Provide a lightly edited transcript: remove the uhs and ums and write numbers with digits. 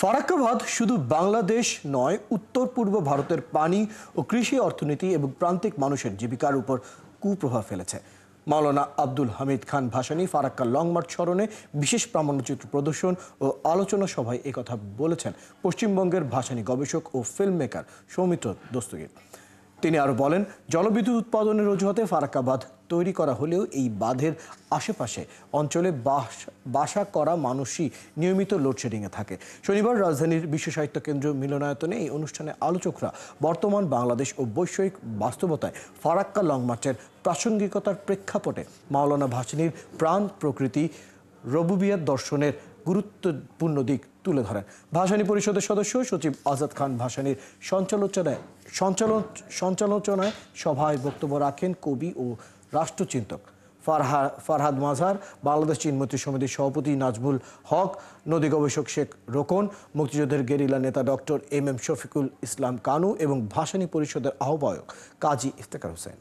ফারাক্কা বাঁধ শুধু বাংলাদেশ নয়, উত্তর পূর্ব ভারতের পানি ও কৃষি অর্থনীতি এবং প্রান্তিক মানুষের জীবিকার উপর কুপ্রভাব ফেলেছে। মাওলানা আব্দুল হামিদ খান ভাসানী ফারাক্কা লং মার্চ স্মরণে বিশেষ প্রামাণ্যচিত্র প্রদর্শন ও আলোচনা সভায় একথা বলেছেন পশ্চিমবঙ্গের ভাসানী গবেষক ও ফিল্ম মেকার সৌমিত্র দস্তগীর। তিনি আরও বলেন, জলবিদ্যুৎ উৎপাদনের অজুহাতে ফারাক্কা বাঁধ তৈরি করা হলেও এই বাঁধের আশেপাশে অঞ্চলে বাসা করা মানুষই নিয়মিত লোডশেডিংয়ে থাকে। শনিবার রাজধানীর বিশ্ব সাহিত্য কেন্দ্র মিলনায়তনে এই অনুষ্ঠানে আলোচকরা বর্তমান বাংলাদেশ ও বৈষয়িক বাস্তবতায় ফারাক্কা লং মার্চের প্রাসঙ্গিকতার প্রেক্ষাপটে মাওলানা ভাসানীর প্রাণ প্রকৃতি রবুবিয়াত দর্শনের গুরুত্বপূর্ণ দিক তুলে ধরেন। ভাসানী পরিষদের সদস্য সচিব আজাদ খান ভাসানীর সঞ্চালনায় সভায় বক্তব্য রাখেন কবি ও রাষ্ট্রচিন্তক ফারহাদ মাজার, বাংলাদেশ চীনমৈত্রী সমিতির সভাপতি নাজমুল হক, নদী গবেষক শেখ রোকন, মুক্তিযুদ্ধের গেরিলা নেতা ডক্টর এম শফিকুল ইসলাম কানু এবং ভাসানী পরিষদের আহ্বায়ক কাজী ইফতেখার হোসেন।